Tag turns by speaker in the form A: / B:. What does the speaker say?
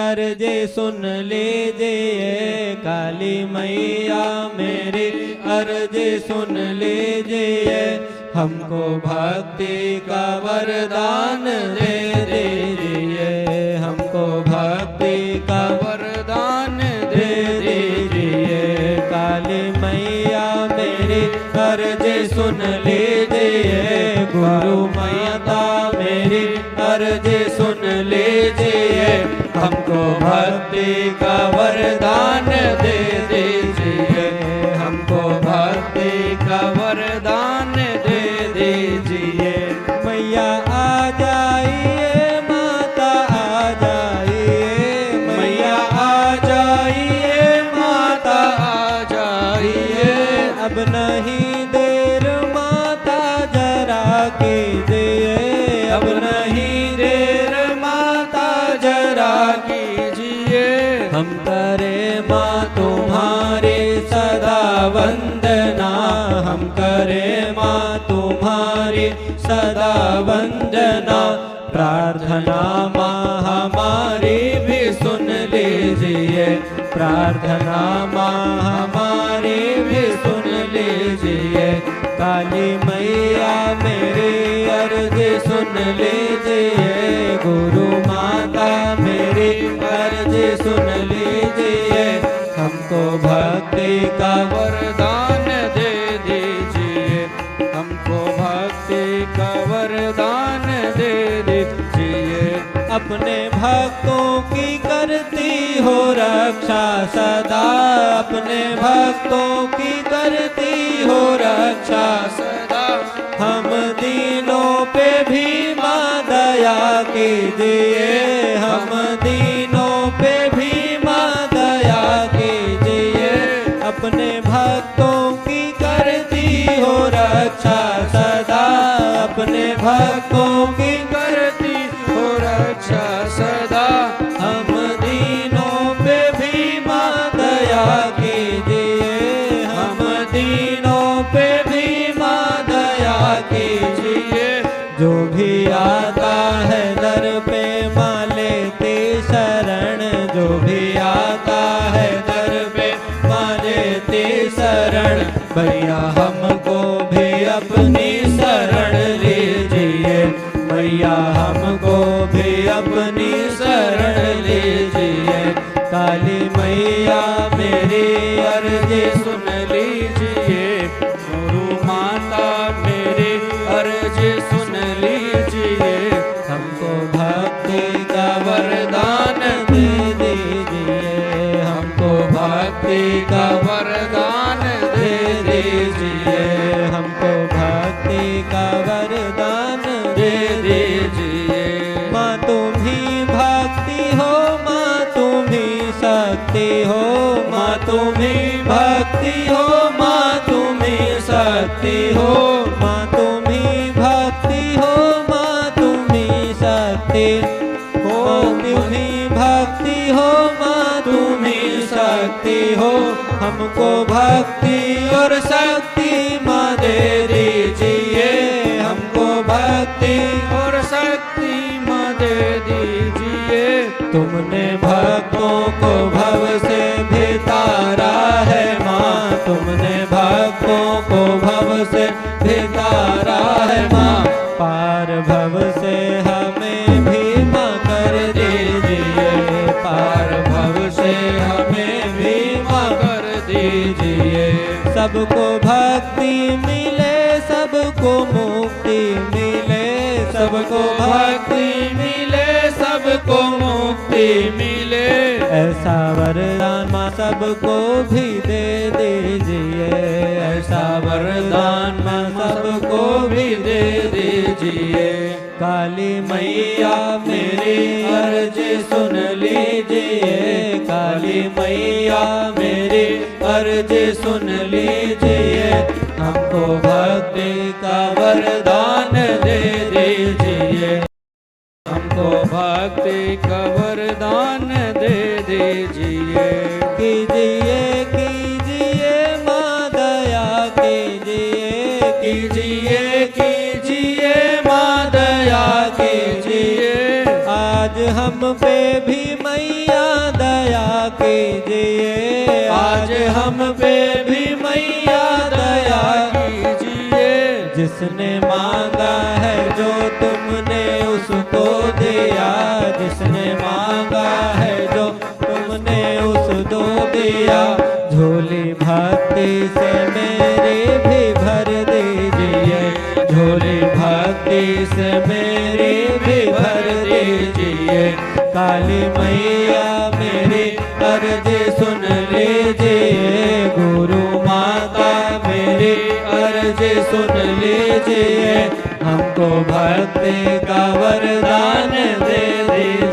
A: अर्जी सुन लीजिए। काली मैया मेरी अर्जी सुन लीजिए। हमको भक्ति का वरदान दे दीजिए। हमको भक्ति का वरदान दे दीजिए। काली मैया मेरी अर्जी सुन लीजिए। गुरु माता मेरी अर्जी सुन लीजिए। हमको भक्ति का वरदान दे दीजिए। हमको भक्ति का वरदान दे दीजिए। मैया आ जाइए, माता आ जाइए। मैया आ जाइए, माता आ जाइए। अब नहीं देर माता जरा कीजिए। अब नहीं देर माता जरा कीजिए। हम करें माँ तुम्हारी सदा वंदना। हम करें माँ तुम्हारी सदा वंदना। प्रार्थना माँ हमारी भी सुन लीजिए। प्रार्थना माँ हमारी भी सुन लीजिए। काली मैया मेरी अर्जी सुन लीजिए। गुरु माता मेरी अर्जी सुन लीजिए। हमको भक्ति का वरदान दे दीजिए। हमको भक्ति का वरदान दे दीजिए। अपने भक्तों की करती हो रक्षा सदा। अपने भक्तों की करती हो रक्षा सदा। हम दीनों पे भी माँ दया कीजिए। हम दीनों पे भी माँ दया कीजिए। अपने भक्तों की करती हो रक्षा सदा। अपने भक्तों की करती हो रक्षा सदा। हम दीनों पे भी माँ दया कीजिए। हम दीनों पे भी माँ दया कीजिए। जो भी आता है दर पे माँ लेती शरण। जो भी आता है दर पे माँ लेती शरण। भैया हमको भी अपनी शरण लीजिए। मैया हमको भी अपनी शरण लीजिए। काली मैया मेरी अर्जी सुन लीजिए। गुरु माता मेरी अर्जी सुन लीजिए। हमको भक्ति का वरदान दे दीजिए। हमको भक्ति का वरदान दे दीजिए। हमको भक्ति का वरदान दे दीजिए। माँ तुम ही भक्ति हो, माँ तुम ही शक्ति हो। माँ तुम ही भक्ति हो, माँ तुम ही शक्ति हो। माँ तुम ही भक्ति हो, माँ तुम ही शक्ति हो। तुम ही भक्ति हो, माँ तुम ही शक्ति हो। हमको भक्ति और शक्ति माँ दे दीजिए। हमको भक्ति और शक्ति माँ दे दीजिए। तुमने भक्तों को भव से भी तारा है माँ। तुमने भक्तों को भव से भी तारा है माँ। पार भव से हमें भी माँ कर दीजिए। पार भव से हमें भी माँ कर दीजिए। सबको भक्ति मिले, सबको मुक्ति मिले। सबको भक्ति मिले, सबको मुक्ति मिले। ऐसा वरदान माँ सबको भी दे दीजिए। ऐसा वरदान माँ सबको भी दे दीजिए। काली मैया मेरी अर्जी सुन लीजिए। काली मैया मेरी अर्जी सुन लीजिए। हमको भक्ति का वरदान दे दीजिए। हमको भक्ति का वरदान दे दीजिए। कीजिए कीजिए माँ दया कीजिए। कीजिए कीजिए माँ दया कीजिए। आज हम पे भी मैया हम पे भी मैया दया कीजिए। जिसने मांगा है जो तुमने उसको दिया, जिसने मांगा है जो तुमने उसको दिया। झोली भक्ति से मेरी भी भर दीजिए, झोली भक्ति से मेरी भी भर दीजिए। काली मैया मेरी अर्ज सुन लीजिए, गुरु माता मेरी अर्ज सुन लीजिए। हमको भक्ति का वरदान दे दीजिए।